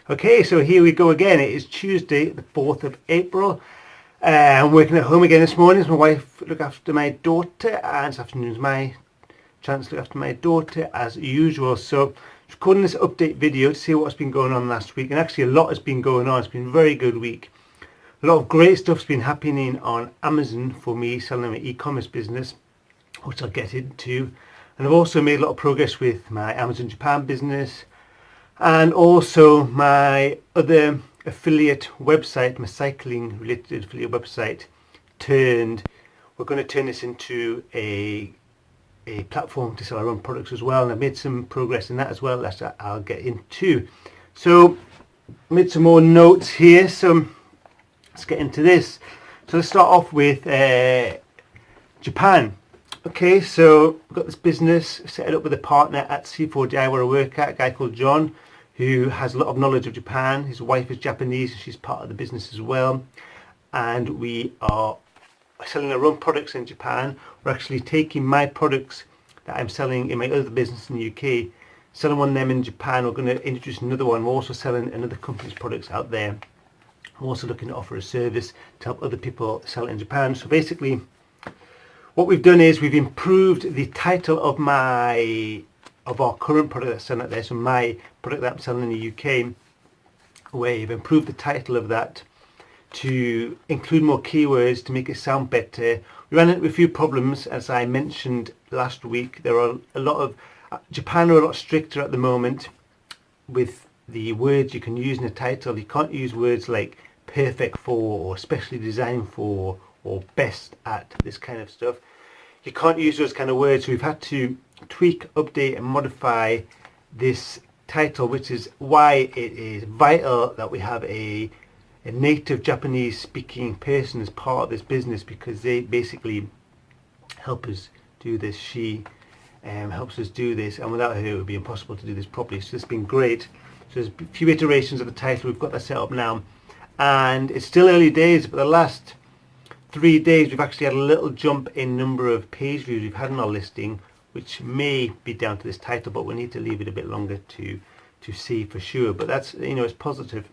Okay, so here we go again. It is Tuesday, the 4th of April. I'm working at home again this morning as my wife looked after my daughter, and this afternoon is my chance to look after my daughter as usual. So, recording this update video to see what's been going on last week, and actually a lot has been going on. It's been a very good week. A lot of great stuff's been happening on Amazon for me, selling my e-commerce business, which I'll get into. And I've also made a lot of progress with my Amazon Japan business, and also my other affiliate website, my cycling related affiliate website, we're going to turn this into a platform to sell our own products as well, and I've made some progress in that as well, that I'll get into. So I made some more notes here, so let's get into this. So let's start off with Japan. Okay, so I've got this business set it up with a partner at C4DI where I work at, a guy called John, who has a lot of knowledge of Japan. His wife is Japanese and she's part of the business as well. And we are selling our own products in Japan. We're actually taking my products that I'm selling in my other business in the UK, selling one of them in Japan. We're going to introduce another one. We're also selling another company's products out there. I'm also looking to offer a service to help other people sell it in Japan. So basically, what we've done is we've improved the title of our current product that's selling out there. So my product that I'm selling in the UK, we've improved the title of that to include more keywords to make it sound better. We ran into a few problems, as I mentioned last week. There are a lot of Japan are a lot stricter at the moment with the words you can use in a title. You can't use words like perfect for, or specially designed for, or best at, this kind of stuff. You can't use those kind of words, so we've had to tweak, update and modify this title, which is why it is vital that we have a native Japanese speaking person as part of this business, because they basically help us do this. She helps us do this, and without her it would be impossible to do this properly. So it's been great. So there's a few iterations of the title. We've got that set up now, and it's still early days, but the last 3 days we've actually had a little jump in number of page views we've had on our listing, which may be down to this title, but we need to leave it a bit longer to see for sure. But that's, it's positive.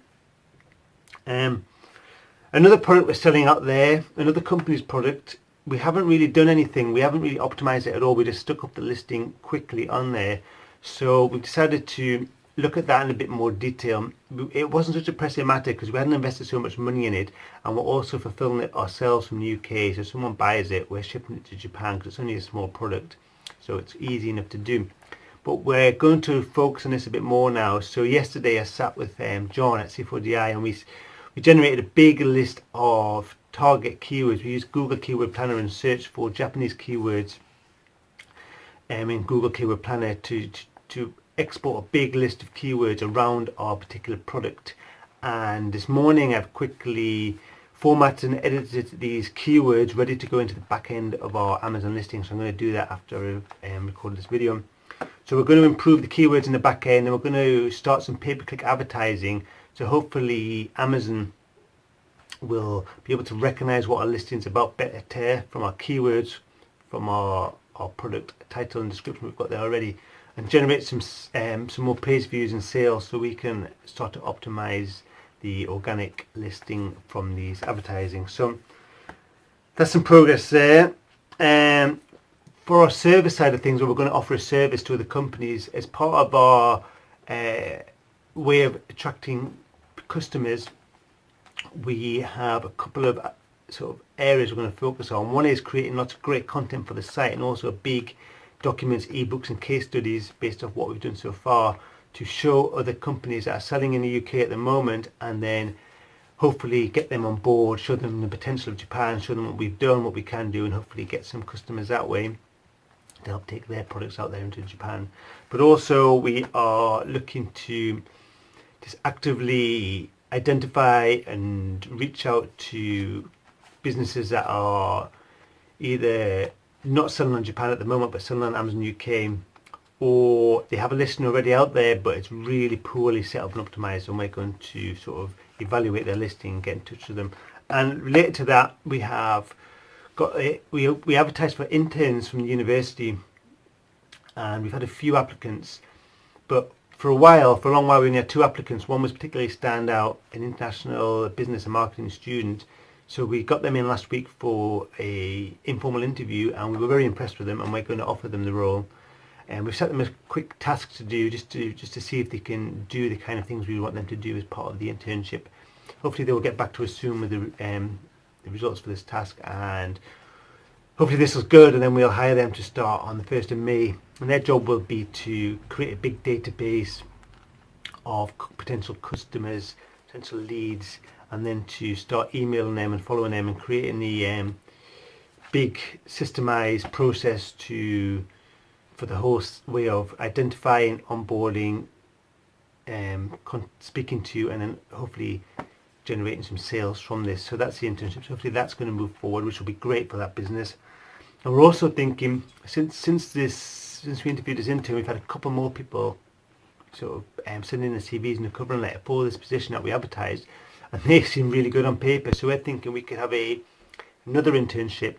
Another product we're selling out there, another company's product, we haven't really done anything. We haven't really optimized it at all. We just stuck up the listing quickly on there. So we've decided to look at that in a bit more detail. It wasn't such a pressing matter because we hadn't invested so much money in it, and we're also fulfilling it ourselves from the UK. So if someone buys it, we're shipping it to Japan because it's only a small product, so it's easy enough to do. But we're going to focus on this a bit more now. So yesterday I sat with John at C4DI, and we generated a big list of target keywords. We used Google Keyword Planner and searched for Japanese keywords in Google Keyword Planner to export a big list of keywords around our particular product. And this morning I've quickly formatted and edited these keywords ready to go into the back end of our Amazon listing. So I'm going to do that after I've recorded this video. So we're going to improve the keywords in the back end, and we're going to start some pay-per-click advertising. So hopefully Amazon will be able to recognize what our listing is about better from our keywords, from our product title and description we've got there already, and generate some more page views and sales, so we can start to optimize the organic listing from these advertising. So that's some progress there. For our service side of things, where we're going to offer a service to other companies as part of our way of attracting customers, we have a couple of sort of areas we're going to focus on. One is creating lots of great content for the site, and also big documents, ebooks and case studies based off what we've done so far, to show other companies that are selling in the UK at the moment, and then hopefully get them on board, show them the potential of Japan, show them what we've done, what we can do, and hopefully get some customers that way to help take their products out there into Japan. But also we are looking to just actively identify and reach out to businesses that are either not selling on Japan at the moment but selling on Amazon UK, or they have a listing already out there but it's really poorly set up and optimized, and we're going to sort of evaluate their listing and get in touch with them. And related to that, we have got we advertised for interns from the university, and we've had a few applicants, but for a long while, we only had 2 applicants. One was particularly stand out, an international business and marketing student. So we got them in last week for a informal interview, and we were very impressed with them, and we're going to offer them the role. And we've set them a quick task to do, just to see if they can do the kind of things we want them to do as part of the internship. Hopefully they will get back to us soon with the results for this task, and hopefully this is good, and then we'll hire them to start on the 1st of May. And their job will be to create a big database of potential customers, potential leads, and then to start emailing them and following them and creating the big systemized process for the whole way of identifying, onboarding, speaking to, and then hopefully generating some sales from this. So that's the internship. So hopefully that's going to move forward, which will be great for that business. And we're also thinking, since we interviewed this intern, we've had a couple more people sort of sending in the CVs and a covering letter for this position that we advertised, and they seem really good on paper. So we're thinking we could have another internship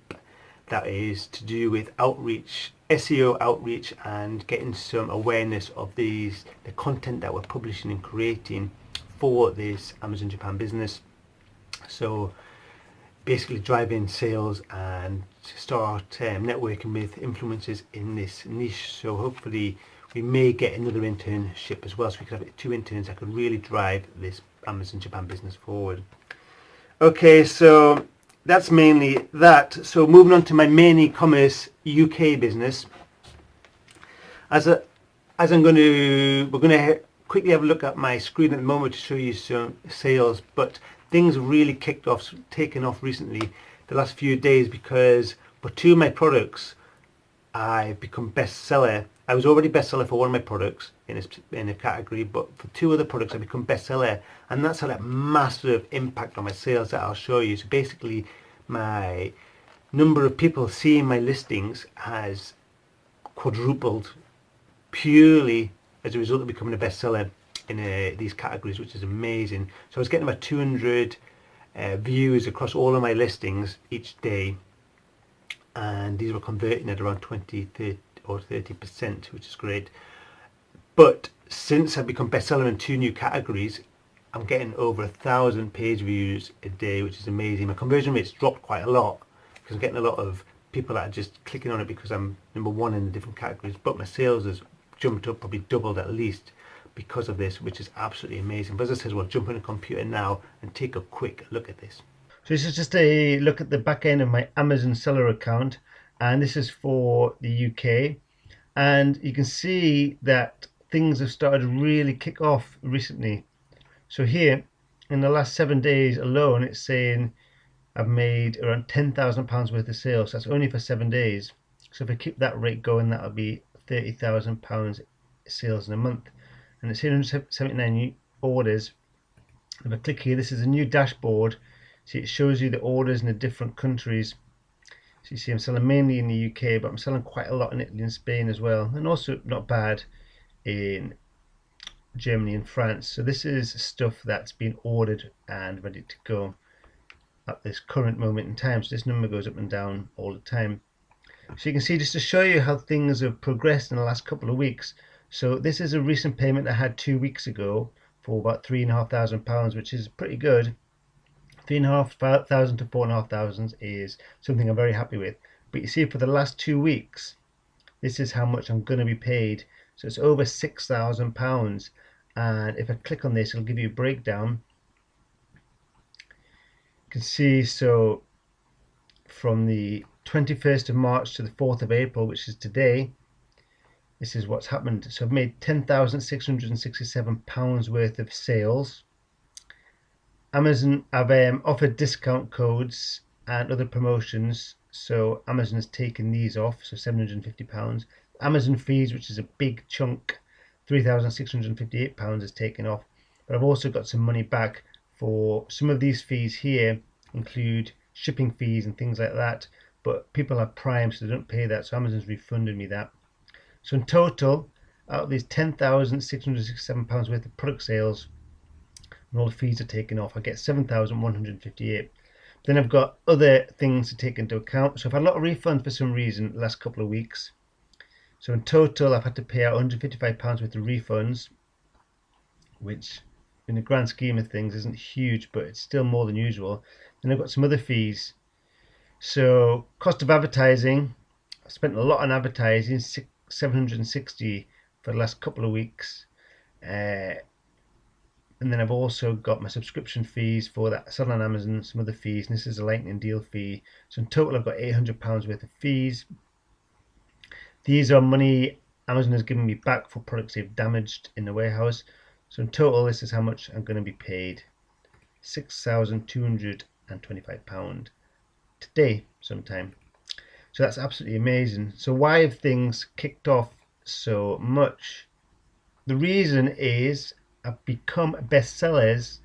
that is to do with outreach, SEO outreach, and getting some awareness of the content that we're publishing and creating for this Amazon Japan business. So basically driving sales and start networking with influencers in this niche. So hopefully we may get another internship as well, so we could have 2 interns that could really drive this Amazon Japan business forward. Okay, so that's mainly that. So moving on to my main e-commerce UK business. We're going to quickly have a look at my screen at the moment to show you some sales, but things really taken off recently, the last few days, because for 2 of my products I've become bestseller. I was already bestseller for one of my products in a category, but for 2 other products I've become bestseller, and that's had a massive impact on my sales that I'll show you. So basically my number of people seeing my listings has quadrupled purely as a result of becoming a bestseller in these categories, which is amazing. So I was getting about 200 views across all of my listings each day, and these were converting at around 30%, which is great. But since I've become bestseller in 2 new categories, I'm getting over 1,000 page views a day, which is amazing. My conversion rate's dropped quite a lot because I'm getting a lot of people that are just clicking on it because I'm number 1 in the different categories, but my sales has jumped up, probably doubled at least, because of this, which is absolutely amazing. But as I said, we'll jump on a computer now and take a quick look at this. So this is just a look at the back end of my Amazon seller account, and this is for the UK, and you can see that things have started to really kick off recently. So here in the last 7 days alone, it's saying I've made around £10,000 worth of sales. That's only for 7 days. So if I keep that rate going, that'll be £30,000 sales in a month. And it's 179 orders. If I click here, this is a new dashboard. See, it shows you the orders in the different countries. So you see I'm selling mainly in the UK, but I'm selling quite a lot in Italy and Spain as well, and also not bad in Germany and France. So this is stuff that's been ordered and ready to go at this current moment in time. So this number goes up and down all the time. So you can see, just to show you how things have progressed in the last couple of weeks. So this is a recent payment I had 2 weeks ago for about £3,500, which is pretty good. 3,500 to 4,500 is something I'm very happy with. But you see, for the last 2 weeks, this is how much I'm going to be paid. So it's over £6,000. And if I click on this, it'll give you a breakdown. You can see, so from the 21st of March to the 4th of April, which is today, this is what's happened. So I've made £10,667 worth of sales. Amazon have offered discount codes and other promotions, so Amazon has taken these off, so £750. Amazon fees, which is a big chunk, £3,658 is taken off. But I've also got some money back for some of these fees here, include shipping fees and things like that, but people are Prime, so they don't pay that, so Amazon's refunded me that. So in total, out of these £10,667 worth of product sales, and all the fees are taken off, I get £7,158. Then I've got other things to take into account. So I've had a lot of refunds for some reason the last couple of weeks. So in total, I've had to pay out £155 worth of refunds. which in the grand scheme of things isn't huge, but it's still more than usual. Then I've got some other fees. So cost of advertising, I spent a lot on advertising, 760 for the last couple of weeks. And then I've also got my subscription fees for that, selling on Amazon, some other fees, and this is a lightning deal fee. So in total I've got £800 worth of fees. These are money Amazon has given me back for products they've damaged in the warehouse. So in total this is how much I'm going to be paid, £6,225 today sometime. So that's absolutely amazing. So why have things kicked off so much? The reason is I've become bestsellers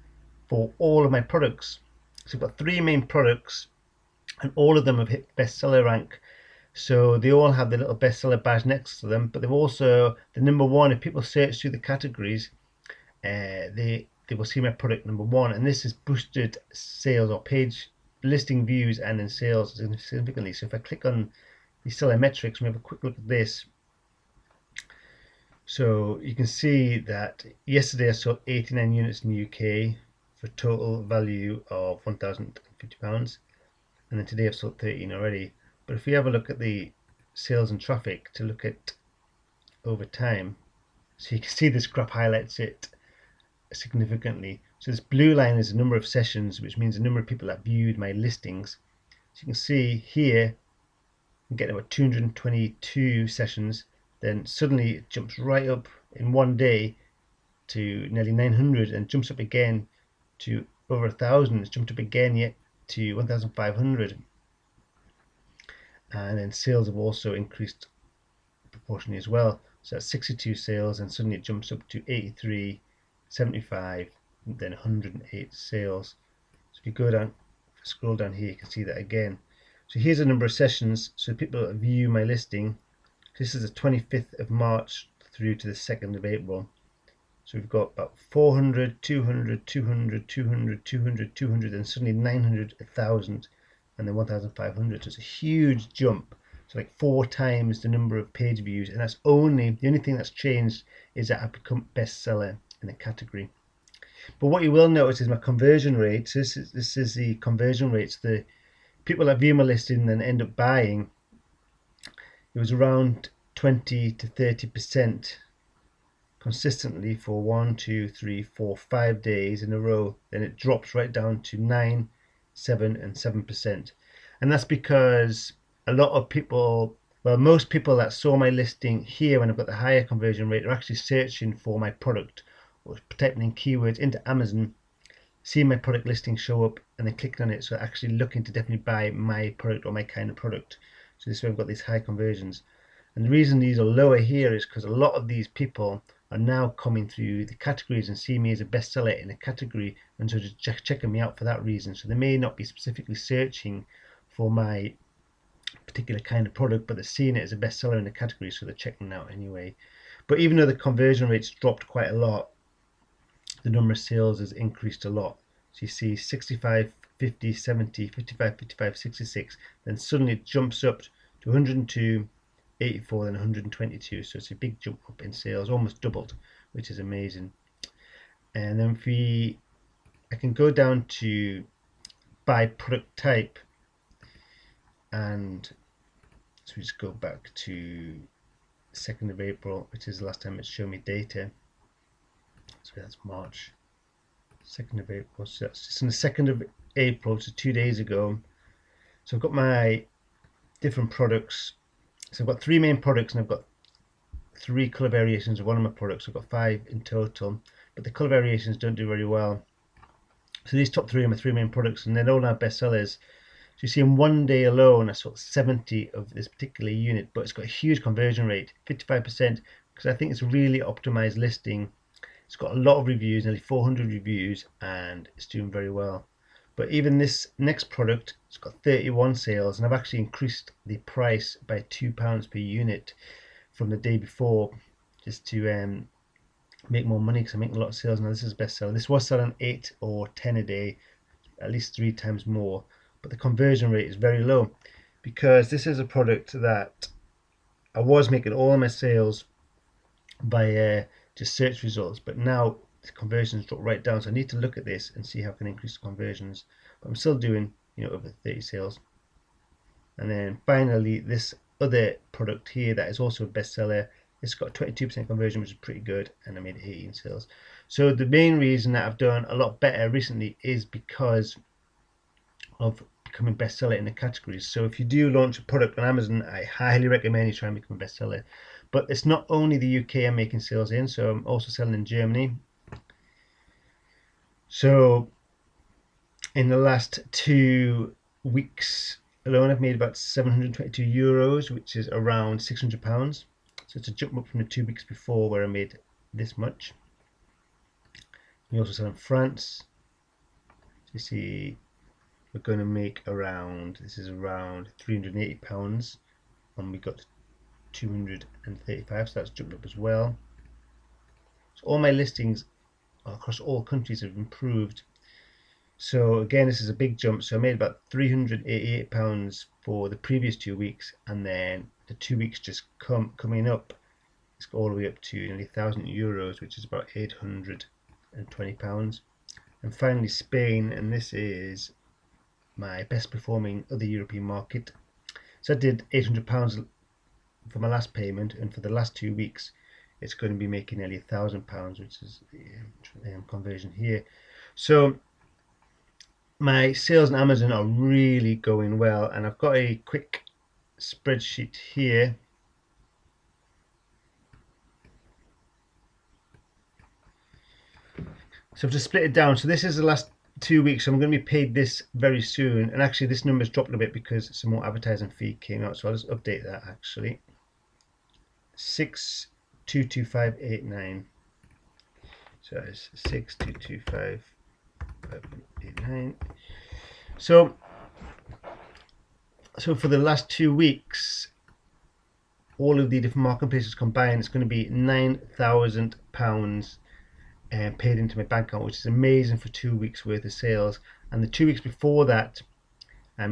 for all of my products. So I've got 3 main products and all of them have hit bestseller rank. So they all have the little bestseller badge next to them, but they've also the number 1. If people search through the categories, they will see my product number 1, and this has boosted sales or page listing views and in sales significantly. So if I click on the seller metrics, we have a quick look at this. So you can see that yesterday I sold 89 units in the UK for a total value of £1,050, and then today I've sold 13 already. But if we have a look at the sales and traffic to look at over time, so you can see this graph highlights it significantly. So this blue line is the number of sessions, which means the number of people that viewed my listings. So you can see here I'm getting about 222 sessions, then suddenly it jumps right up in one day to nearly 900 and jumps up again to over 1,000. It's jumped up again yet to 1,500, and then sales have also increased proportionally as well. So that's 62 sales, and suddenly it jumps up to 83, 75, and then 108 sales. So if you go down, scroll down here, you can see that again. So here's the number of sessions. So people that view my listing, this is the 25th of March through to the 2nd of April. So we've got about 400, 200, 200, 200, 200, 200, and suddenly 900, 1,000, and then 1,500. So it's a huge jump. So like 4 times the number of page views, and that's the only thing that's changed is that I've become bestseller in the category. But what you will notice is my conversion rates. This is the conversion rates. The people that view my listing and end up buying, it was around 20 to 30% consistently for 1, 2, 3, 4, 5 days in a row. Then it drops right down to 9, 7, and 7%. And that's because a lot of people, well, most people that saw my listing here when I've got the higher conversion rate are actually searching for my product or typing in keywords into Amazon, seeing my product listing show up, and then clicking on it. So actually looking to definitely buy my product or my kind of product. So this way I've got these high conversions. And the reason these are lower here is because a lot of these people are now coming through the categories and see me as a bestseller in a category, and so just checking me out for that reason. So they may not be specifically searching for my particular kind of product, but they're seeing it as a bestseller in the category, so they're checking it out anyway. But even though the conversion rates dropped quite a lot, the number of sales has increased a lot. So you see 65, 50, 70, 55, 55, 66, then suddenly it jumps up to 102, 84, then 122. So it's a big jump up in sales, almost doubled, which is amazing. And then I can go down to by product type, and so we just go back to 2nd of April, which is the last time it's shown me data. So that's March, 2nd of April. So that's just on the 2nd of April, so 2 days ago. So I've got my different products. So I've got 3 main products, and I've got 3 colour variations of one of my products. I've got 5 in total, but the colour variations don't do very well. So these top 3 are my 3 main products, and they're all now bestsellers. So you see in one day alone I sold 70 of this particular unit, but it's got a huge conversion rate, 55%, because I think it's a really optimized listing. It's got a lot of reviews, nearly 400 reviews, and it's doing very well. But even this next product, it's got 31 sales, and I've actually increased the price by £2 per unit from the day before, just to make more money, because I'm making a lot of sales now. This is a bestseller. This was selling 8 or 10 a day, at least 3 times more, but the conversion rate is very low, because this is a product that I was making all of my sales by just search results, but now the conversions drop right down. So I need to look at this and see how I can increase the conversions. But I'm still doing, over 30 sales. And then finally, this other product here that is also a bestseller, it's got 22% conversion, which is pretty good, and I made 18 sales. So the main reason that I've done a lot better recently is because of becoming bestseller in the categories. So if you do launch a product on Amazon, I highly recommend you try and become a bestseller. But it's not only the UK I'm making sales in, so I'm also selling in Germany. So in the last 2 weeks alone, I've made about €722, which is around £600. So it's a jump up from the 2 weeks before where I made this much. We also sell in France. So you see, we're going to make around, this is around £380, and we got 235, so that's jumped up as well. So all my listings across all countries have improved. So again, this is a big jump. So I made about £388 for the previous 2 weeks, and then the 2 weeks just coming up, it's all the way up to nearly €1,000, which is about £820. And finally Spain, and this is my best performing other European market. So I did £800 for my last payment, and for the last 2 weeks it's going to be making nearly £1,000, which is the conversion here. So my sales on Amazon are really going well, and I've got a quick spreadsheet here. So I've just split it down. So this is the last 2 weeks. So I'm going to be paid this very soon, and actually this number's dropped a bit because some more advertising fee came out. So I'll just update that actually. 622589. So it's 622589. So for the last 2 weeks, all of the different marketplaces combined, it's going to be £9,000 paid into my bank account, which is amazing for 2 weeks worth of sales. And the 2 weeks before that, I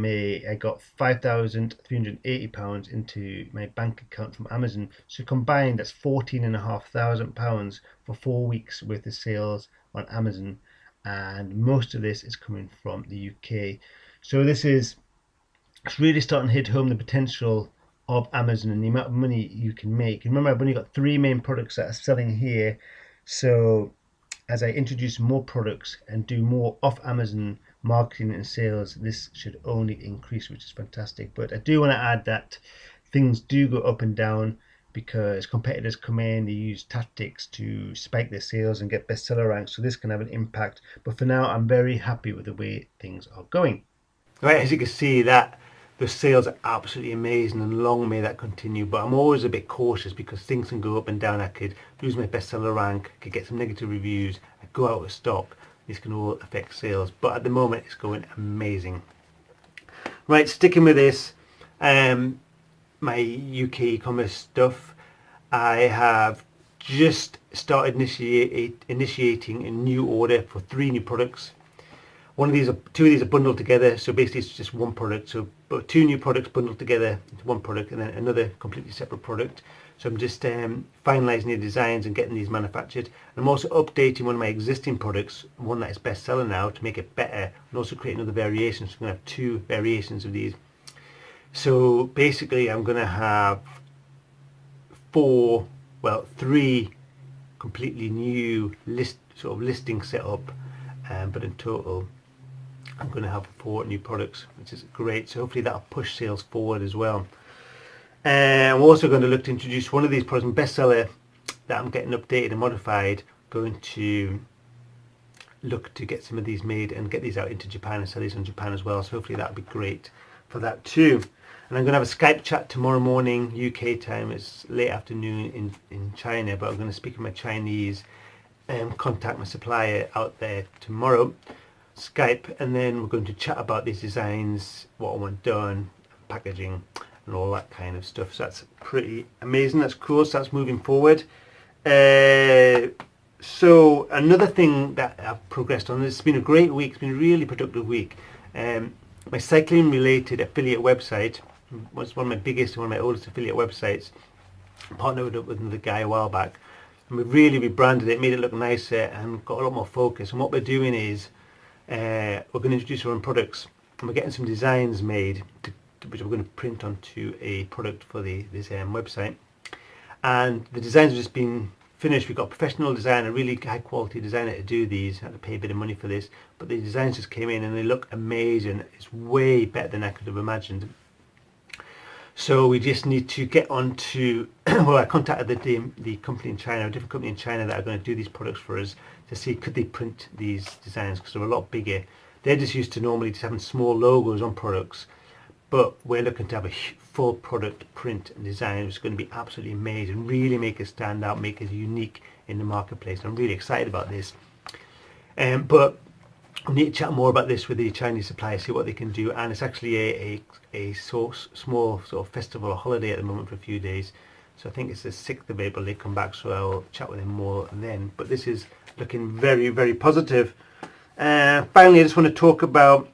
got £5,380 into my bank account from Amazon. So combined, that's £14,500 for 4 weeks worth of sales on Amazon, and most of this is coming from the UK. So it's really starting to hit home the potential of Amazon and the amount of money you can make. And remember, I've only got 3 main products that are selling here. So as I introduce more products and do more off Amazon marketing and sales, this should only increase, which is fantastic. But I do want to add that things do go up and down because competitors come in, they use tactics to spike their sales and get bestseller ranks, so this can have an impact. But for now, I'm very happy with the way things are going. Right, as you can see, that the sales are absolutely amazing, and long may that continue. But I'm always a bit cautious because things can go up and down. I could lose my bestseller rank, I could get some negative reviews, I go out of stock. This can all affect sales, but at the moment it's going amazing. Right, sticking with this, my UK e-commerce stuff, I have just started initiating a new order for 3 new products. 2 of these are bundled together, so basically it's just one product. So 2 new products bundled together into one product, and then another completely separate product. So I'm just finalising the designs and getting these manufactured. And I'm also updating one of my existing products, one that is bestseller now, to make it better, and also create another variation. So I'm going to have 2 variations of these. So basically I'm going to have 3 completely new listings set up, but in total I'm going to have 4 new products, which is great. So hopefully that'll push sales forward as well. I'm also going to look to introduce one of these products, bestseller, that I'm getting updated and modified. Going to look to get some of these made and get these out into Japan and sell these in Japan as well. So hopefully that'll be great for that too. And I'm going to have a Skype chat tomorrow morning UK time. It's late afternoon in China, but I'm going to speak with my Chinese and contact my supplier out there tomorrow, Skype, and then we're going to chat about these designs, what I want done, packaging and all that kind of stuff. So that's pretty amazing. That's cool. So that's moving forward. So another thing that I've progressed on, it's been a great week, it's been a really productive week. My cycling related affiliate website was one of my biggest and one of my oldest affiliate websites. I partnered with another guy a while back, and we've really rebranded it, made it look nicer and got a lot more focus. And what we're doing is we're going to introduce our own products, and we're getting some designs made which we're going to print onto a product for this website. And the designs have just been finished. We've got a professional designer, a really high quality designer to do these. I had to pay a bit of money for this, but the designs just came in and they look amazing. It's way better than I could have imagined. So we just need to get on to, well, I contacted the company in China, a different company in China that are going to do these products for us, to see could they print these designs, because they're a lot bigger. They're just used to normally just having small logos on products, but we're looking to have a full product print and design, which is going to be absolutely amazing, really make us stand out, make us unique in the marketplace. I'm really excited about this. But we need to chat more about this with the Chinese suppliers, see what they can do. And it's actually a small sort of festival or holiday at the moment for a few days. So I think it's the 6th of April they come back, so I'll chat with them more then. But this is looking very, very positive. Finally, I just want to talk about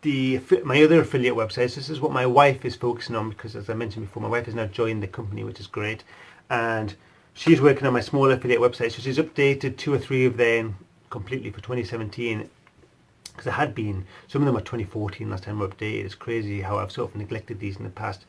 my other affiliate websites. This is what my wife is focusing on, because as I mentioned before, my wife has now joined the company, which is great. And she's working on my small affiliate websites. So she's updated 2 or 3 of them completely for 2017, because there had been some of them are 2014 last time I updated. It's crazy how I've sort of neglected these in the past,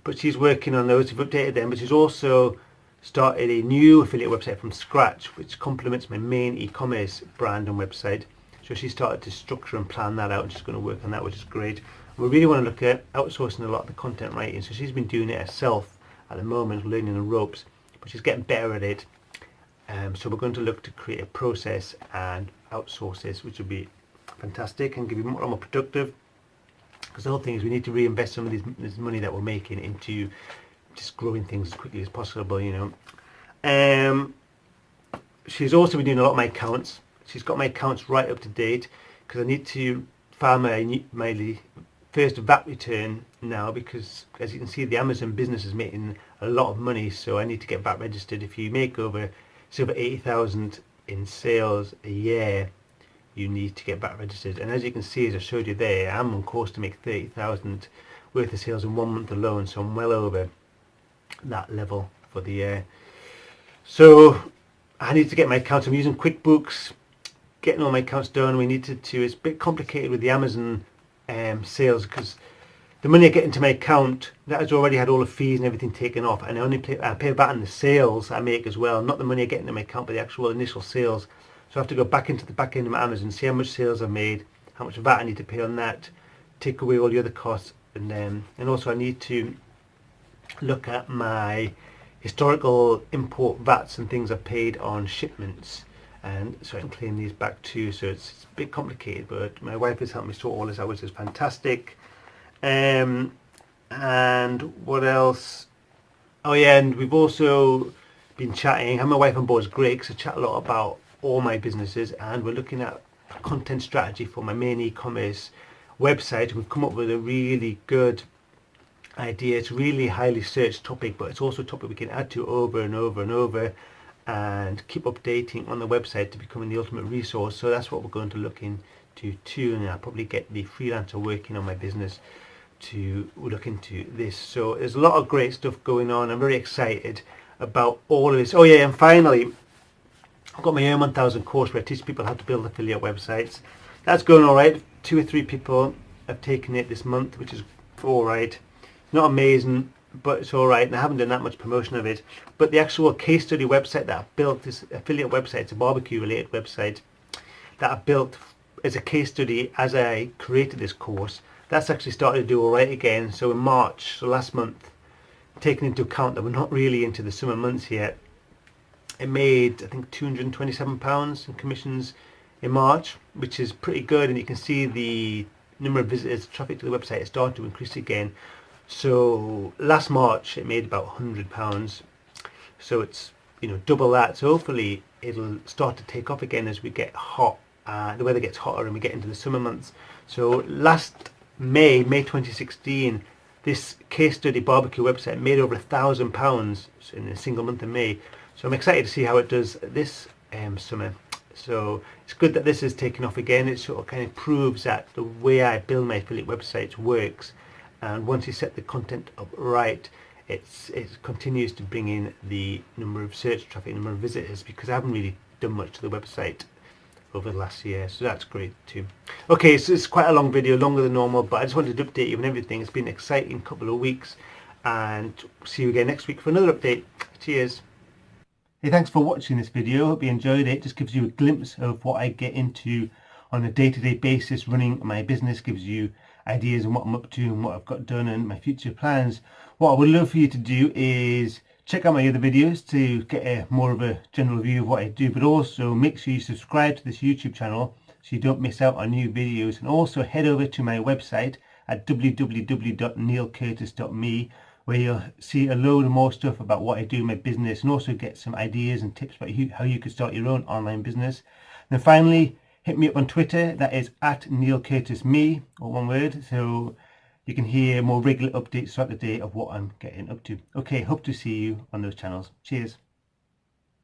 but she's working on those. We've updated them, but she's also started a new affiliate website from scratch, which complements my main e-commerce brand and website. So she started to structure and plan that out, and she's going to work on that, which is great. We really want to look at outsourcing a lot of the content writing, so she's been doing it herself at the moment, learning the ropes, but she's getting better at it. So we're going to look to create a process and outsource this, which will be fantastic and give you more productive. Because the whole thing is we need to reinvest some of this money that we're making into just growing things as quickly as possible, you know. She's also been doing a lot of my accounts. She's got my accounts right up to date, because I need to file my first VAT return now, because as you can see, the Amazon business is making a lot of money, so I need to get VAT registered. If you make over 80,000 in sales a year, you need to get VAT registered. And as you can see, as I showed you there, I'm on course to make 30,000 worth of sales in 1 month alone, so I'm well over that level for the year. So I need to get my accounts. I'm using QuickBooks, getting all my accounts done. We needed to, it's a bit complicated with the Amazon sales, because the money I get into my account, that has already had all the fees and everything taken off, and I pay VAT on the sales I make as well, not the money I get into my account, but the actual initial sales. So I have to go back into the back end of my Amazon, see how much sales I've made, how much VAT I need to pay on that, take away all the other costs, and also I need to look at my historical import VATs and things I've paid on shipments, and so I can claim these back too. So it's a bit complicated, but my wife has helped me sort all this out, which is fantastic. And what else? Oh yeah, and we've also been chatting, and my wife on board is great, because I chat a lot about all my businesses, and we're looking at a content strategy for my main e-commerce website. We've come up with a really good idea. It's a really highly searched topic, but it's also a topic we can add to over and over and over, and keep updating on the website to becoming the ultimate resource. So that's what we're going to look into too, and I'll probably get the freelancer working on my business to look into this. So there's a lot of great stuff going on. I'm very excited about all of this. Oh yeah, and finally, I've got my Earn 1000 course where I teach people how to build affiliate websites. That's going all right. 2 or 3 people have taken it this month, which is all right. Not amazing, but it's all right, and I haven't done that much promotion of it. But the actual case study website that I built, this affiliate website, it's a barbecue related website that I built as a case study as I created this course. That's actually started to do all right again. So in March, so last month, taking into account that we're not really into the summer months yet, it made I think £227 in commissions in March, which is pretty good. And you can see the number of visitors, traffic to the website is starting to increase again. So last March it made about £100, so it's double that. So hopefully it'll start to take off again as we get hot, the weather gets hotter and we get into the summer months. So last May 2016, this case study barbecue website made over £1,000 in a single month in May. So I'm excited to see how it does this summer. So it's good that this is taking off again. It sort of kind of proves that the way I build my affiliate websites works. And once you set the content up right, it continues to bring in the number of search traffic, number of visitors, because I haven't really done much to the website over the last year, so that's great too. Okay, so it's quite a long video, longer than normal, but I just wanted to update you on everything. It's been an exciting couple of weeks, and see you again next week for another update. Cheers. Hey, thanks for watching this video. Hope you enjoyed it. It just gives you a glimpse of what I get into on a day-to-day basis running my business, gives you ideas on what I'm up to and what I've got done and my future plans. What I would love for you to do is check out my other videos to get more of a general view of what I do, but also make sure you subscribe to this YouTube channel so you don't miss out on new videos, and also head over to my website at www.neilcurtis.me, where you'll see a load of more stuff about what I do in my business, and also get some ideas and tips about how you could start your own online business. And then finally, hit me up on Twitter, that is at NeilCurtisMe, or one word, so you can hear more regular updates throughout the day of what I'm getting up to. Okay, hope to see you on those channels. Cheers.